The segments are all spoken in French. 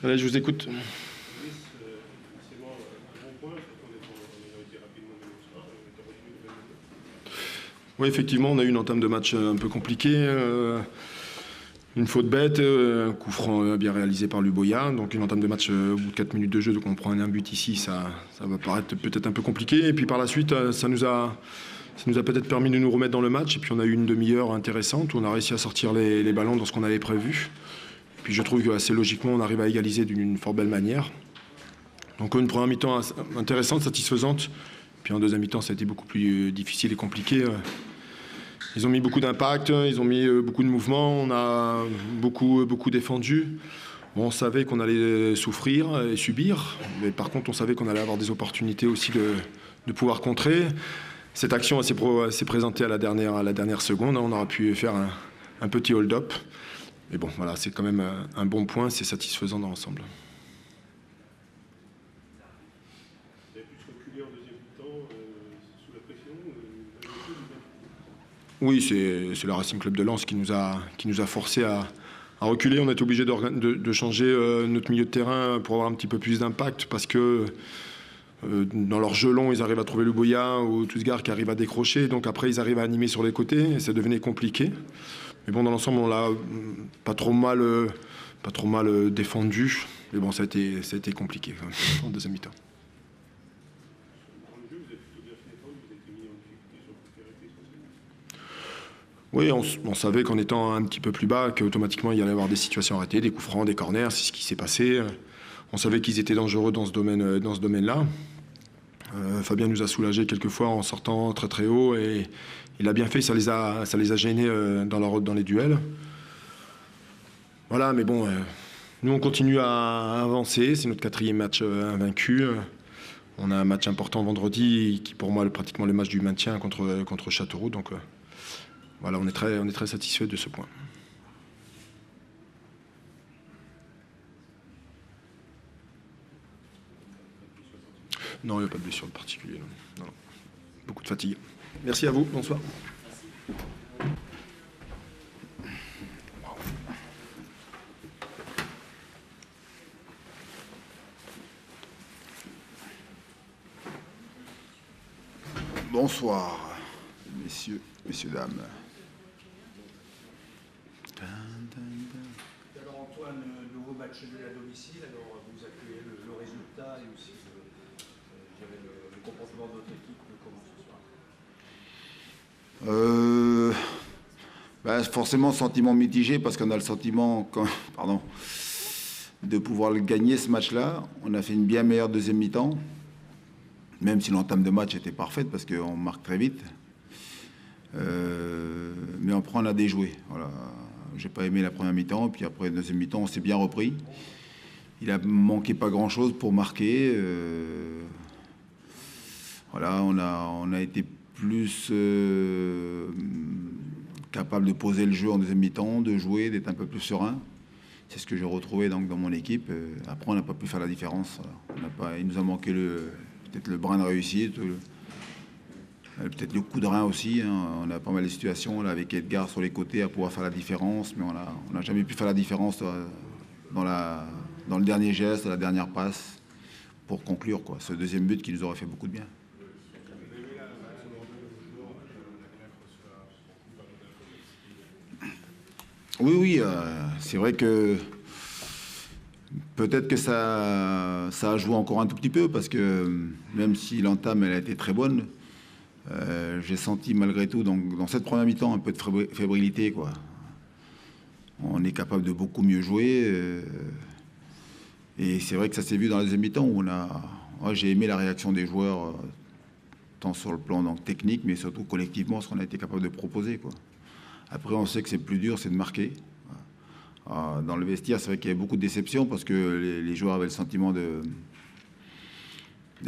Allez, je vous écoute. Oui, effectivement, on a eu une entame de match un peu compliquée. Une faute bête, un coup franc bien réalisé par Luboya. Donc une entame de match au bout de 4 minutes de jeu, donc on prend un but ici, ça va paraître peut-être un peu compliqué. Et puis par la suite, ça nous a peut-être permis de nous remettre dans le match. Et puis on a eu une demi-heure intéressante où on a réussi à sortir les ballons dans ce qu'on avait prévu. Et puis je trouve que assez logiquement, on arrive à égaliser d'une fort belle manière. Donc une première mi-temps intéressante, satisfaisante. Puis en deuxième mi-temps, ça a été beaucoup plus difficile et compliqué. Ils ont mis beaucoup d'impact, ils ont mis beaucoup de mouvements, on a beaucoup défendu. Bon, on savait qu'on allait souffrir et subir, mais par contre, on savait qu'on allait avoir des opportunités aussi de pouvoir contrer. Cette action s'est présentée à la dernière seconde. On aurait pu faire un petit hold-up. Mais bon, voilà, c'est quand même un bon point, c'est satisfaisant dans l'ensemble. Oui, c'est le Racing Club de Lens qui nous a forcé à reculer. On a été obligé de changer notre milieu de terrain pour avoir un petit peu plus d'impact parce que dans leur jeu long, ils arrivent à trouver Luboya ou Tousgar qui arrivent à décrocher. Donc après, ils arrivent à animer sur les côtés et ça devenait compliqué. Mais bon, dans l'ensemble, on l'a pas trop mal défendu. Mais bon, ça a été compliqué en deuxième mi-temps. Oui, on savait qu'en étant un petit peu plus bas, qu'automatiquement il y allait y avoir des situations arrêtées, des coups francs, des corners, c'est ce qui s'est passé. On savait qu'ils étaient dangereux dans ce domaine-là. Fabien nous a soulagés quelquefois en sortant très très haut et il a bien fait, ça les a gênés dans les duels. Voilà, mais bon, nous on continue à avancer, c'est notre 4e match invaincu. On a un match important vendredi qui pour moi est pratiquement le match du maintien contre Châteauroux, donc voilà, on est très satisfait de ce point. Non, il n'y a pas de blessure de particulier. Non. Beaucoup de fatigue. Merci à vous. Bonsoir. Bonsoir, messieurs, dames. Alors Antoine, nouveau match nul à domicile, alors vous accueillez le résultat et aussi le comportement de votre équipe, comment ce soir? Forcément, sentiment mitigé parce qu'on a le sentiment de pouvoir le gagner ce match-là. On a fait une bien meilleure deuxième mi-temps, même si l'entame de match était parfaite parce qu'on marque très vite. Mais après, on a déjoué. Voilà. J'ai pas aimé la première mi-temps, puis après la deuxième mi-temps, on s'est bien repris. Il a manqué pas grand-chose pour marquer. Voilà, on a été plus capable de poser le jeu en deuxième mi-temps, de jouer, d'être un peu plus serein. C'est ce que j'ai retrouvé donc dans mon équipe. Après, on n'a pas pu faire la différence. Il nous a manqué peut-être le brin de réussite, peut-être le coup de rein aussi. Hein. On a pas mal de situations là, avec Edgar sur les côtés à pouvoir faire la différence, mais on n'a jamais pu faire la différence dans le dernier geste, la dernière passe, pour conclure ce deuxième but qui nous aurait fait beaucoup de bien. Oui, c'est vrai que peut-être que ça a joué encore un tout petit peu, parce que même si l'entame elle a été très bonne, j'ai senti malgré tout dans cette première mi-temps un peu de fébrilité, quoi. On est capable de beaucoup mieux jouer, et c'est vrai que ça s'est vu dans la deuxième mi-temps où j'ai aimé la réaction des joueurs, tant sur le plan donc, technique, mais surtout collectivement, ce qu'on a été capable de proposer, quoi. Après, on sait que c'est plus dur, c'est de marquer. Dans le vestiaire, c'est vrai qu'il y avait beaucoup de déceptions parce que les joueurs avaient le sentiment de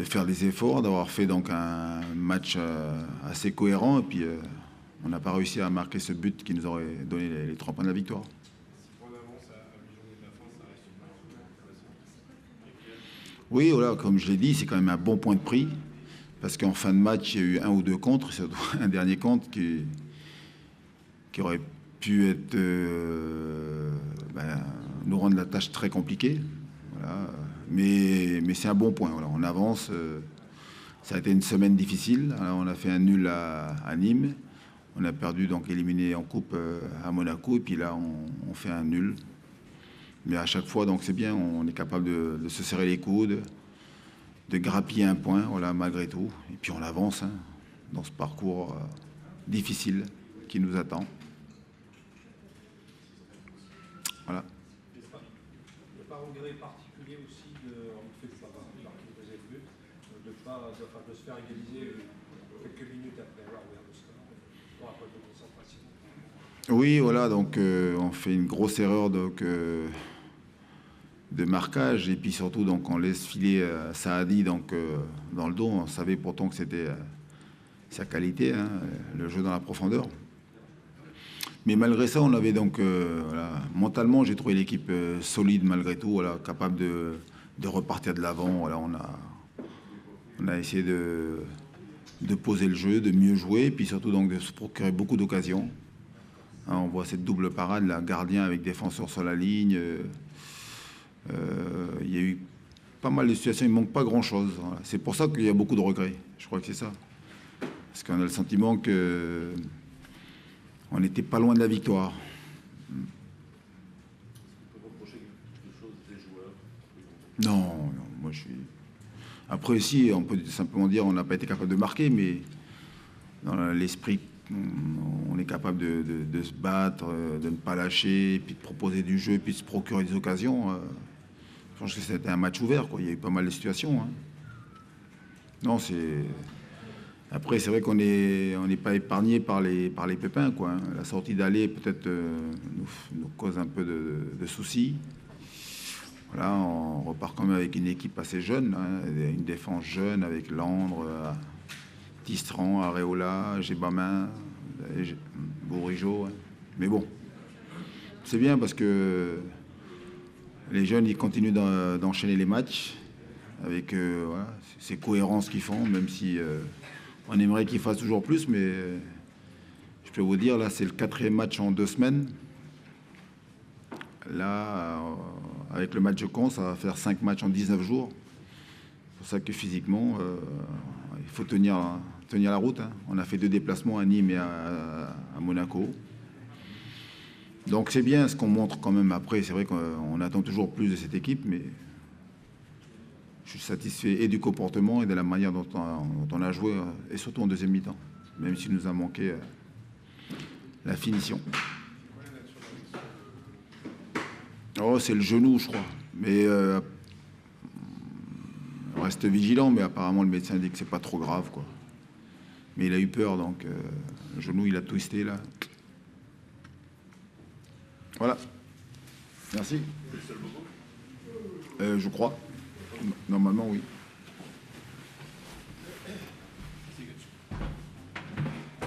faire des efforts, d'avoir fait donc un match assez cohérent. Et puis, on n'a pas réussi à marquer ce but qui nous aurait donné les 3 points de la victoire. Oui, voilà, comme je l'ai dit, c'est quand même un bon point de prix. Parce qu'en fin de match, il y a eu 1 ou 2 contres, surtout un dernier contre qui aurait pu être, nous rendre la tâche très compliquée. Voilà. Mais c'est un bon point. Voilà. On avance. Ça a été une semaine difficile. Alors, on a fait un nul à Nîmes. On a perdu, donc éliminé en coupe à Monaco. Et puis là, on fait un nul. Mais à chaque fois, donc c'est bien. On est capable de se serrer les coudes, de grappiller un point, voilà, malgré tout. Et puis on avance dans ce parcours difficile qui nous attend. Voilà. Il n'y a pas un regret particulier aussi en fait de marquer le deuxième but, de se faire égaliser quelques minutes après avoir ouvert le score, pour un point de concentration. Oui, voilà, donc on fait une grosse erreur donc, de marquage, et puis surtout donc on laisse filer Saadi donc, dans le dos. On savait pourtant que c'était sa qualité, le jeu dans la profondeur. Mais malgré ça, on avait donc voilà, mentalement, j'ai trouvé l'équipe solide malgré tout, voilà, capable de repartir de l'avant. Voilà, on a essayé de poser le jeu, de mieux jouer, et puis surtout donc de se procurer beaucoup d'occasions. On voit cette double parade, là, gardien avec défenseur sur la ligne. Il y a eu pas mal de situations, il ne manque pas grand-chose. Voilà. C'est pour ça qu'il y a beaucoup de regrets. Je crois que c'est ça. Parce qu'on a le sentiment que on n'était pas loin de la victoire. On peut reprocher quelque chose des joueurs? Non, moi je suis... Après aussi, on peut simplement dire on n'a pas été capable de marquer, mais dans l'esprit, on est capable de se battre, de ne pas lâcher, puis de proposer du jeu, puis de se procurer des occasions. Je pense que c'était un match ouvert, quoi. Il y a eu pas mal de situations. Non, c'est... Après, c'est vrai qu'on n'est pas épargné par les pépins, quoi. La sortie d'aller, peut-être, nous cause un peu de soucis. Voilà, on repart quand même avec une équipe assez jeune, une défense jeune avec Landre, Tistran, Areola, Gébamin, Bourigeaud. Mais bon, c'est bien parce que les jeunes, ils continuent d'enchaîner les matchs avec voilà, ces cohérences qu'ils font, même si on aimerait qu'ils fassent toujours plus. Mais je peux vous dire, là, c'est le 4e match en 2 semaines. Là, avec le match de Caen, ça va faire 5 matchs en 19 jours. C'est pour ça que physiquement, il faut tenir la route. On a fait 2 déplacements à Nîmes et à Monaco. Donc c'est bien ce qu'on montre quand même. Après, c'est vrai qu'on attend toujours plus de cette équipe, mais je suis satisfait et du comportement et de la manière dont on a joué, et surtout en deuxième mi-temps, même s'il nous a manqué la finition. Oh, c'est le genou, je crois. Mais on reste vigilant, mais apparemment le médecin dit que c'est pas trop grave, quoi. Mais il a eu peur, donc le genou, il a twisté là. Voilà. Merci. Je crois. Normalement, oui.